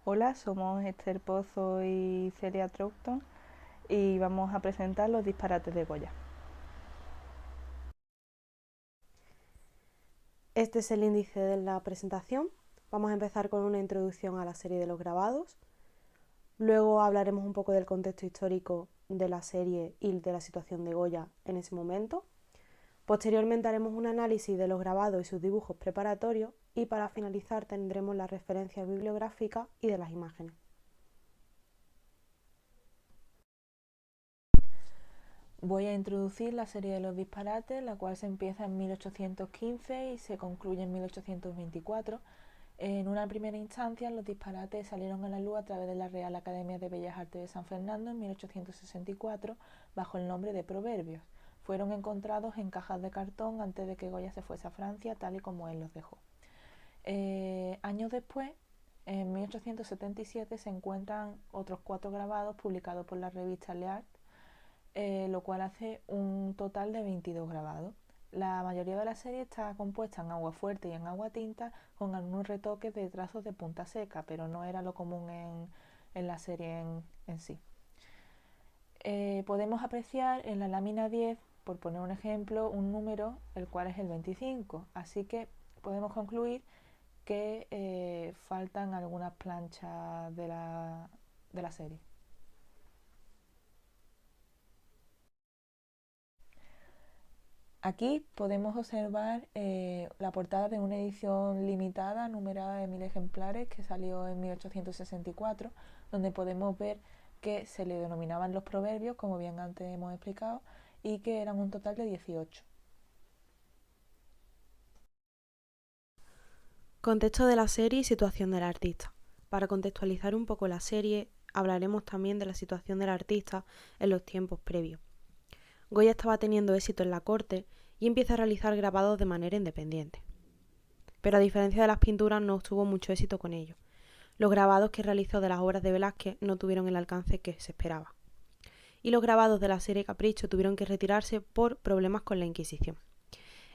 Hola, somos Esther Pozo y Celia Troughton y vamos a presentar los disparates de Goya. Este es el índice de la presentación. Vamos a empezar con una introducción a la serie de los grabados. Luego hablaremos un poco del contexto histórico de la serie y de la situación de Goya en ese momento. Posteriormente haremos un análisis de los grabados y sus dibujos preparatorios y para finalizar tendremos las referencias bibliográficas y de las imágenes. Voy a introducir la serie de los disparates, la cual se empieza en 1815 y se concluye en 1824. En una primera instancia, los disparates salieron a la luz a través de la Real Academia de Bellas Artes de San Fernando en 1864 bajo el nombre de Proverbios. Fueron encontrados en cajas de cartón antes de que Goya se fuese a Francia, tal y como él los dejó. Años después, en 1877, se encuentran otros 4 grabados publicados por la revista Le Art, lo cual hace un total de 22 grabados. La mayoría de la serie está compuesta en agua fuerte y en agua tinta, con algunos retoques de trazos de punta seca, pero no era lo común en la serie en sí. Podemos apreciar en la lámina 10, por poner un ejemplo, un número, el cual es el 25. Así que podemos concluir que faltan algunas planchas de la serie. Aquí podemos observar la portada de una edición limitada, numerada de 1000 ejemplares, que salió en 1864, donde podemos ver que se le denominaban los proverbios, como bien antes hemos explicado, y que eran un total de 18. Contexto de la serie y situación del artista. Para contextualizar un poco la serie, hablaremos también de la situación del artista en los tiempos previos. Goya estaba teniendo éxito en la corte y empieza a realizar grabados de manera independiente. Pero a diferencia de las pinturas no obtuvo mucho éxito con ello. Los grabados que realizó de las obras de Velázquez no tuvieron el alcance que se esperaba. Y los grabados de la serie Capricho tuvieron que retirarse por problemas con la Inquisición.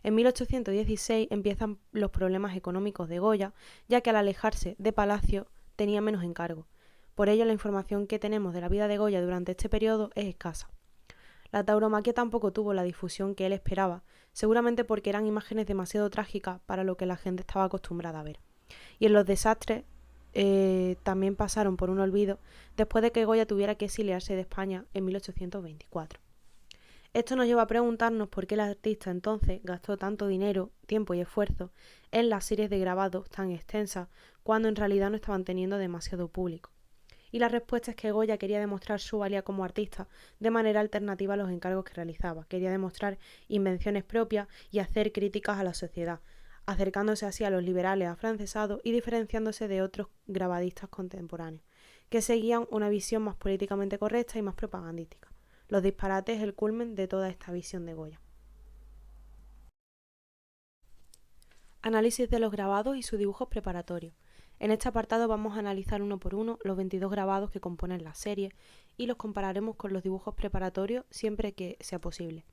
En 1816 empiezan los problemas económicos de Goya, ya que al alejarse de Palacio tenía menos encargo. Por ello la información que tenemos de la vida de Goya durante este periodo es escasa. La tauromaquia tampoco tuvo la difusión que él esperaba, seguramente porque eran imágenes demasiado trágicas para lo que la gente estaba acostumbrada a ver. Y en los desastres también pasaron por un olvido después de que Goya tuviera que exiliarse de España en 1824. Esto nos lleva a preguntarnos por qué el artista entonces gastó tanto dinero, tiempo y esfuerzo en las series de grabados tan extensas cuando en realidad no estaban teniendo demasiado público. Y la respuesta es que Goya quería demostrar su valía como artista de manera alternativa a los encargos que realizaba. Quería demostrar invenciones propias y hacer críticas a la sociedad, acercándose así a los liberales afrancesados y diferenciándose de otros grabadistas contemporáneos, que seguían una visión más políticamente correcta y más propagandística. Los disparates es el culmen de toda esta visión de Goya. Análisis de los grabados y sus dibujos preparatorios. En este apartado vamos a analizar uno por uno los 22 grabados que componen la serie y los compararemos con los dibujos preparatorios siempre que sea posible.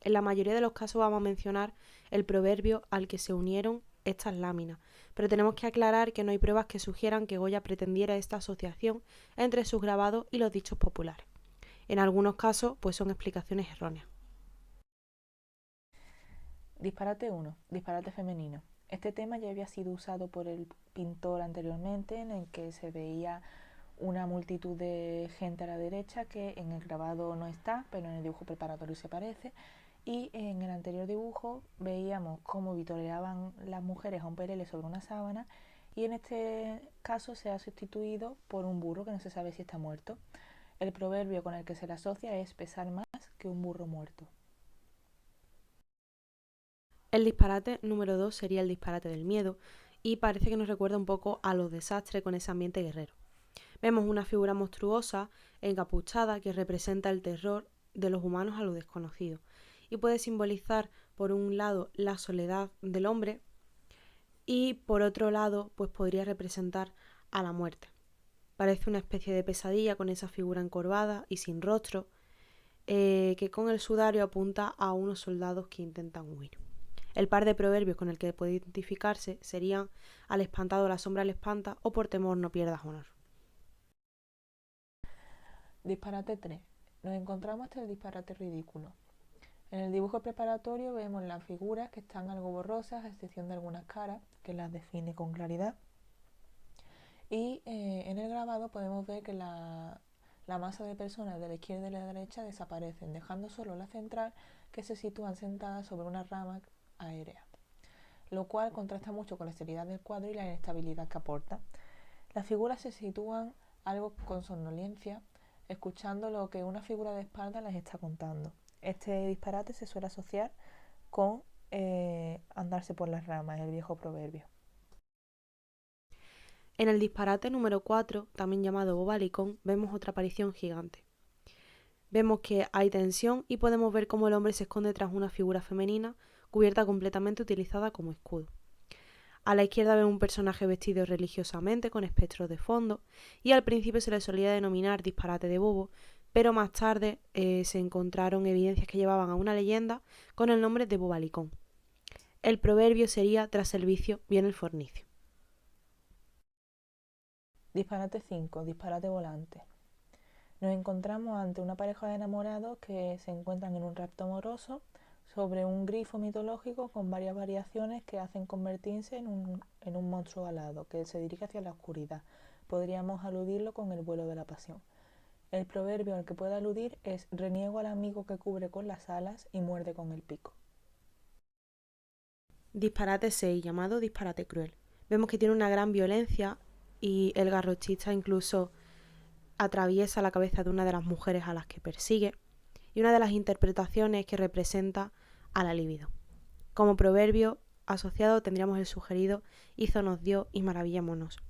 En la mayoría de los casos vamos a mencionar el proverbio al que se unieron estas láminas, pero tenemos que aclarar que no hay pruebas que sugieran que Goya pretendiera esta asociación entre sus grabados y los dichos populares. En algunos casos, pues son explicaciones erróneas. Disparate 1. Disparate femenino. Este tema ya había sido usado por el pintor anteriormente, en el que se veía una multitud de gente a la derecha que en el grabado no está, pero en el dibujo preparatorio se aparece. Y en el anterior dibujo veíamos cómo vitoreaban las mujeres a un perele sobre una sábana, y en este caso se ha sustituido por un burro que no se sabe si está muerto. El proverbio con el que se le asocia es pesar más que un burro muerto. El disparate número 2 sería el disparate del miedo y parece que nos recuerda un poco a los desastres con ese ambiente guerrero. Vemos una figura monstruosa, encapuchada, que representa el terror de los humanos a lo desconocido y puede simbolizar por un lado la soledad del hombre y por otro lado pues podría representar a la muerte. Parece una especie de pesadilla con esa figura encorvada y sin rostro que con el sudario apunta a unos soldados que intentan huir. El par de proverbios con el que puede identificarse serían al espantado la sombra le espanta o por temor no pierdas honor. Disparate 3. Nos encontramos ante el disparate ridículo. En el dibujo preparatorio vemos las figuras que están algo borrosas, a excepción de algunas caras, que las define con claridad. Y en el grabado podemos ver que la masa de personas de la izquierda y la derecha desaparecen, dejando solo la central, que se sitúan sentadas sobre una rama aérea, lo cual contrasta mucho con la seriedad del cuadro y la inestabilidad que aporta. Las figuras se sitúan algo con somnolencia, escuchando lo que una figura de espalda les está contando. Este disparate se suele asociar con andarse por las ramas, el viejo proverbio. En el disparate número 4, también llamado bobalicón, vemos otra aparición gigante. Vemos que hay tensión y podemos ver cómo el hombre se esconde tras una figura femenina cubierta completamente utilizada como escudo. A la izquierda vemos un personaje vestido religiosamente con espectros de fondo y al principio se le solía denominar disparate de bobo, pero más tarde se encontraron evidencias que llevaban a una leyenda con el nombre de bobalicón. El proverbio sería tras el vicio viene el fornicio. Disparate 5. Disparate volante. Nos encontramos ante una pareja de enamorados que se encuentran en un rapto amoroso sobre un grifo mitológico con varias variaciones que hacen convertirse en un monstruo alado que se dirige hacia la oscuridad. Podríamos aludirlo con el vuelo de la pasión. El proverbio al que puede aludir es: reniego al amigo que cubre con las alas y muerde con el pico. Disparate 6, llamado disparate cruel. Vemos que tiene una gran violencia y el garrochista incluso atraviesa la cabeza de una de las mujeres a las que persigue, y una de las interpretaciones es que representa a la libido. Como proverbio asociado tendríamos el sugerido hízonos Dios y maravillémonos.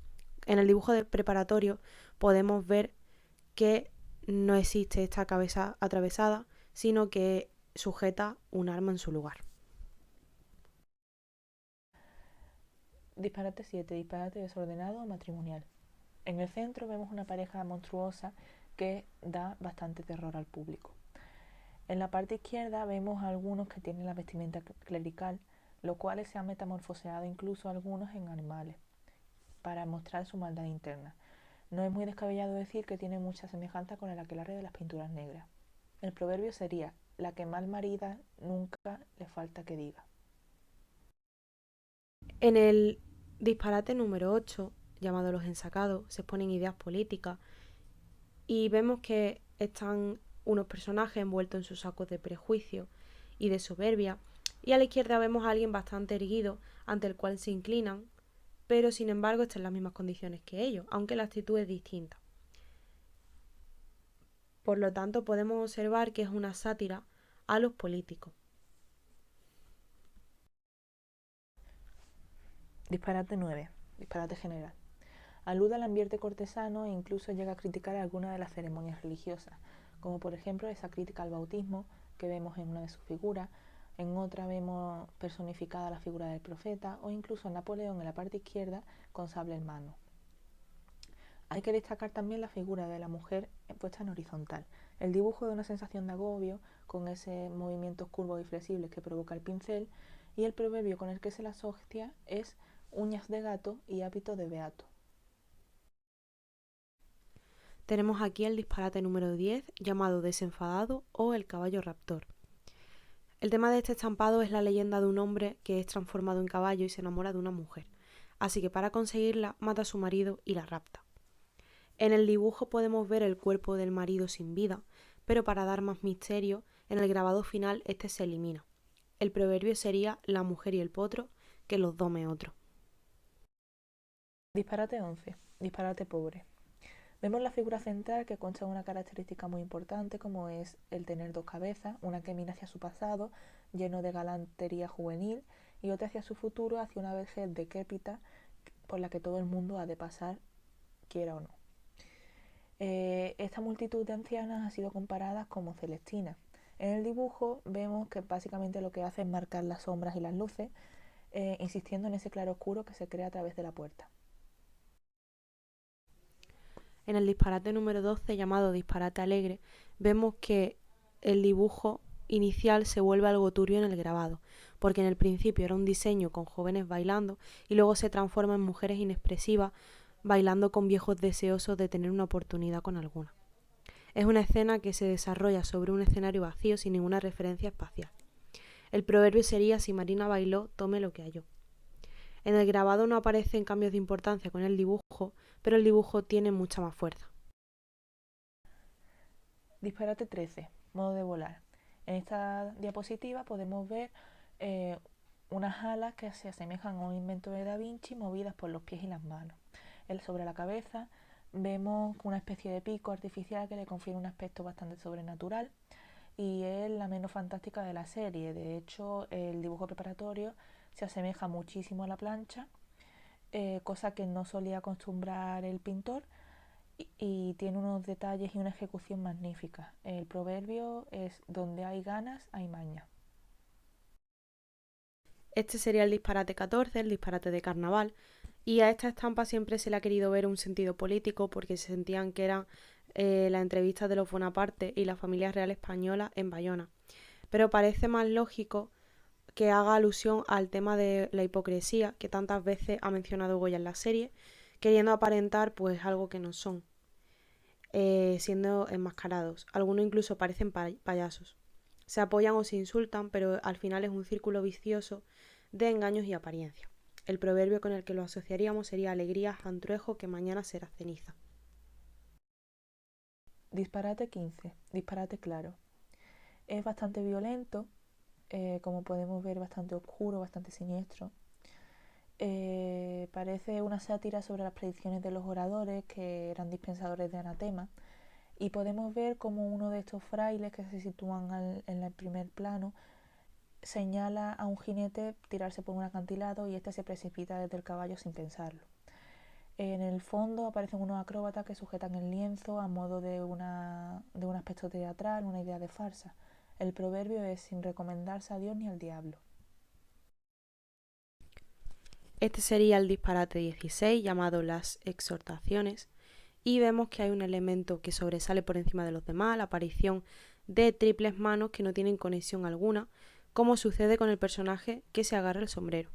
En el dibujo de preparatorio podemos ver que no existe esta cabeza atravesada, sino que sujeta un arma en su lugar. Disparate 7. Disparate desordenado o matrimonial. En el centro vemos una pareja monstruosa que da bastante terror al público. En la parte izquierda vemos a algunos que tienen la vestimenta clerical, los cuales se han metamorfoseado incluso algunos en animales, para mostrar su maldad interna. No es muy descabellado decir que tiene mucha semejanza con el aquelarre de las pinturas negras. El proverbio sería: la que mal marida nunca le falta que diga. En el disparate número 8, llamado Los ensacados, se exponen ideas políticas y vemos que están unos personajes envueltos en sus sacos de prejuicio y de soberbia, y a la izquierda vemos a alguien bastante erguido ante el cual se inclinan, pero sin embargo está en las mismas condiciones que ellos, aunque la actitud es distinta. Por lo tanto, podemos observar que es una sátira a los políticos. Disparate 9. Disparate general. Alude al ambiente cortesano e incluso llega a criticar algunas de las ceremonias religiosas, como por ejemplo esa crítica al bautismo que vemos en una de sus figuras, en otra vemos personificada la figura del profeta o incluso a Napoleón en la parte izquierda con sable en mano. Hay que destacar también la figura de la mujer puesta en horizontal. El dibujo de una sensación de agobio con esos movimientos curvos y flexibles que provoca el pincel, y el proverbio con el que se la asocia es uñas de gato y hábito de beato. Tenemos aquí el disparate número 10, llamado desenfadado o el caballo raptor. El tema de este estampado es la leyenda de un hombre que es transformado en caballo y se enamora de una mujer, así que para conseguirla mata a su marido y la rapta. En el dibujo podemos ver el cuerpo del marido sin vida, pero para dar más misterio, en el grabado final este se elimina. El proverbio sería la mujer y el potro, que los dome otro. Disparate 11. Disparate pobre. Vemos la figura central que consta de una característica muy importante como es el tener dos cabezas, una que mira hacia su pasado, lleno de galantería juvenil, y otra hacia su futuro, hacia una vejez decrépita por la que todo el mundo ha de pasar, quiera o no. Esta multitud de ancianas ha sido comparada como Celestina. En el dibujo vemos que básicamente lo que hace es marcar las sombras y las luces, insistiendo en ese claroscuro que se crea a través de la puerta. En el disparate número 12, llamado disparate alegre, vemos que el dibujo inicial se vuelve algo turbio en el grabado, porque en el principio era un diseño con jóvenes bailando y luego se transforma en mujeres inexpresivas bailando con viejos deseosos de tener una oportunidad con alguna. Es una escena que se desarrolla sobre un escenario vacío sin ninguna referencia espacial. El proverbio sería: si Marina bailó, tome lo que halló. En el grabado no aparecen cambios de importancia con el dibujo, pero el dibujo tiene mucha más fuerza. Disparate 13, modo de volar. En esta diapositiva podemos ver unas alas que se asemejan a un invento de Da Vinci movidas por los pies y las manos. Sobre la cabeza vemos una especie de pico artificial que le confiere un aspecto bastante sobrenatural y es la menos fantástica de la serie. De hecho, el dibujo preparatorio se asemeja muchísimo a la plancha, cosa que no solía acostumbrar el pintor, y tiene unos detalles y una ejecución magnífica. El proverbio es: donde hay ganas, hay maña. Este sería el disparate 14, el disparate de carnaval, y a esta estampa siempre se le ha querido ver un sentido político porque se sentían que eran las entrevistas de los Bonaparte y la familia real española en Bayona. Pero parece más lógico que haga alusión al tema de la hipocresía que tantas veces ha mencionado Goya en la serie, queriendo aparentar pues algo que no son, siendo enmascarados. Algunos incluso parecen payasos. Se apoyan o se insultan, pero al final es un círculo vicioso de engaños y apariencia. El proverbio con el que lo asociaríamos sería: alegría, antruejo, que mañana será ceniza. Disparate 15, disparate claro. Es bastante violento, como podemos ver, bastante oscuro, bastante siniestro. Parece una sátira sobre las predicciones de los oradores que eran dispensadores de anatema, y podemos ver como uno de estos frailes que se sitúan en el primer plano señala a un jinete tirarse por un acantilado y este se precipita desde el caballo sin pensarlo. En el fondo aparecen unos acróbatas que sujetan el lienzo a modo de un aspecto teatral, una idea de farsa. El proverbio es: sin recomendarse a Dios ni al diablo. Este sería el disparate 16, llamado las exhortaciones, y vemos que hay un elemento que sobresale por encima de los demás: la aparición de triples manos que no tienen conexión alguna, como sucede con el personaje que se agarra el sombrero.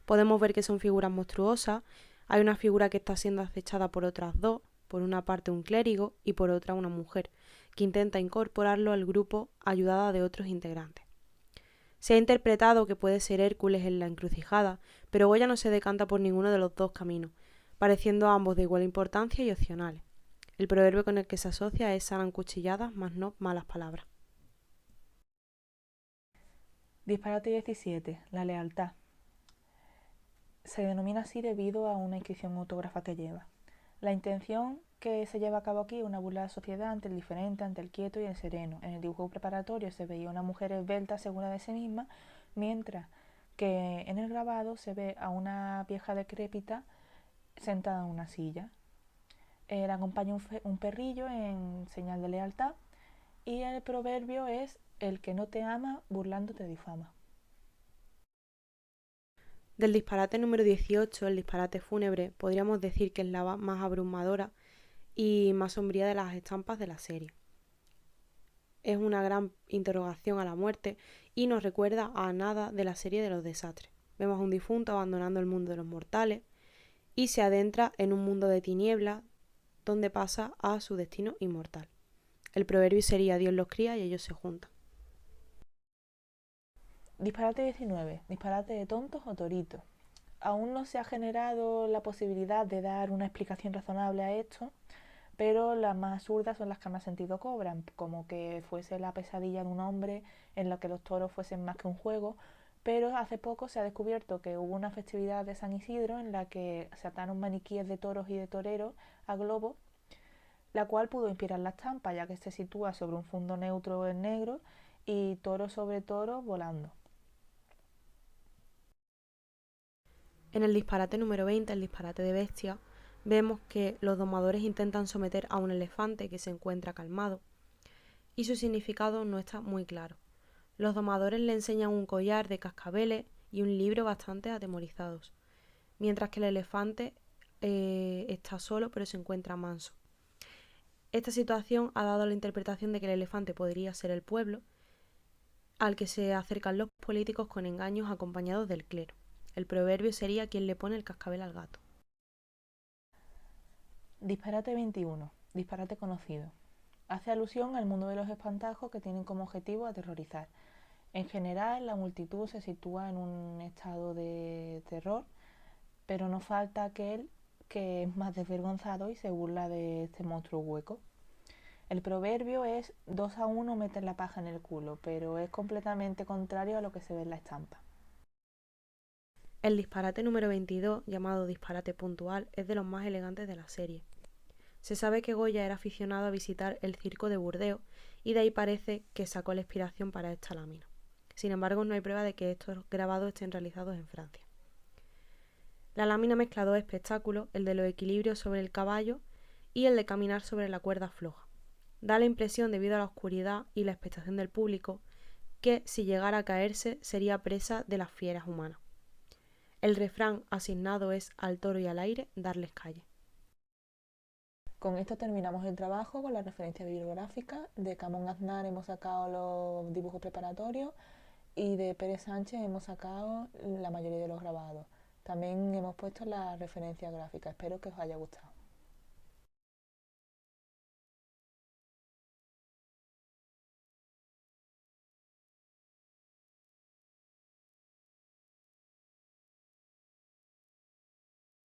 Podemos ver que son figuras monstruosas. Hay una figura que está siendo acechada por otras dos, por una parte un clérigo y por otra una mujer, que intenta incorporarlo al grupo ayudada de otros integrantes. Se ha interpretado que puede ser Hércules en la encrucijada, pero Goya no se decanta por ninguno de los dos caminos, pareciendo ambos de igual importancia y opcionales. El proverbio con el que se asocia es: serán cuchilladas, mas no malas palabras. Disparate 17, la lealtad. Se denomina así debido a una inscripción autógrafa que lleva. La intención que se lleva a cabo aquí es una burla de la sociedad ante el diferente, ante el quieto y el sereno. En el dibujo preparatorio se veía una mujer esbelta, segura de sí misma, mientras que en el grabado se ve a una vieja decrépita sentada en una silla. Le acompaña un perrillo en señal de lealtad, y el proverbio es: el que no te ama, burlando te difama. Del disparate número 18, el disparate fúnebre, podríamos decir que es la más abrumadora y más sombría de las estampas de la serie. Es una gran interrogación a la muerte y nos recuerda a nada de la serie de los desastres. Vemos a un difunto abandonando el mundo de los mortales y se adentra en un mundo de tinieblas donde pasa a su destino inmortal. El proverbio sería: Dios los cría y ellos se juntan. Disparate 19, disparate de tontos o toritos. Aún no se ha generado la posibilidad de dar una explicación razonable a esto, pero las más absurdas son las que más sentido cobran, como que fuese la pesadilla de un hombre en la que los toros fuesen más que un juego. Pero hace poco se ha descubierto que hubo una festividad de San Isidro en la que se ataron maniquíes de toros y de toreros a globos, la cual pudo inspirar la estampa, ya que se sitúa sobre un fondo neutro en negro y toro sobre toro volando. En el disparate número 20, el disparate de bestia, vemos que los domadores intentan someter a un elefante que se encuentra calmado y su significado no está muy claro. Los domadores le enseñan un collar de cascabeles y un libro bastante atemorizados, mientras que el elefante está solo pero se encuentra manso. Esta situación ha dado la interpretación de que el elefante podría ser el pueblo, al que se acercan los políticos con engaños acompañados del clero. El proverbio sería: quien le pone el cascabel al gato. Disparate 21, disparate conocido. Hace alusión al mundo de los espantajos que tienen como objetivo aterrorizar. En general, la multitud se sitúa en un estado de terror, pero no falta aquel que es más desvergonzado y se burla de este monstruo hueco. El proverbio es 2 a 1 meten la paja en el culo, pero es completamente contrario a lo que se ve en la estampa. El disparate número 22, llamado disparate puntual, es de los más elegantes de la serie. Se sabe que Goya era aficionado a visitar el circo de Burdeos y de ahí parece que sacó la inspiración para esta lámina. Sin embargo, no hay prueba de que estos grabados estén realizados en Francia. La lámina mezcla dos espectáculos, el de los equilibrios sobre el caballo y el de caminar sobre la cuerda floja. Da la impresión, debido a la oscuridad y la expectación del público, que si llegara a caerse sería presa de las fieras humanas. El refrán asignado es al toro y al aire darles calle. Con esto terminamos el trabajo con la referencia bibliográfica. De Camón Aznar hemos sacado los dibujos preparatorios y de Pérez Sánchez hemos sacado la mayoría de los grabados. También hemos puesto la referencia gráfica. Espero que os haya gustado.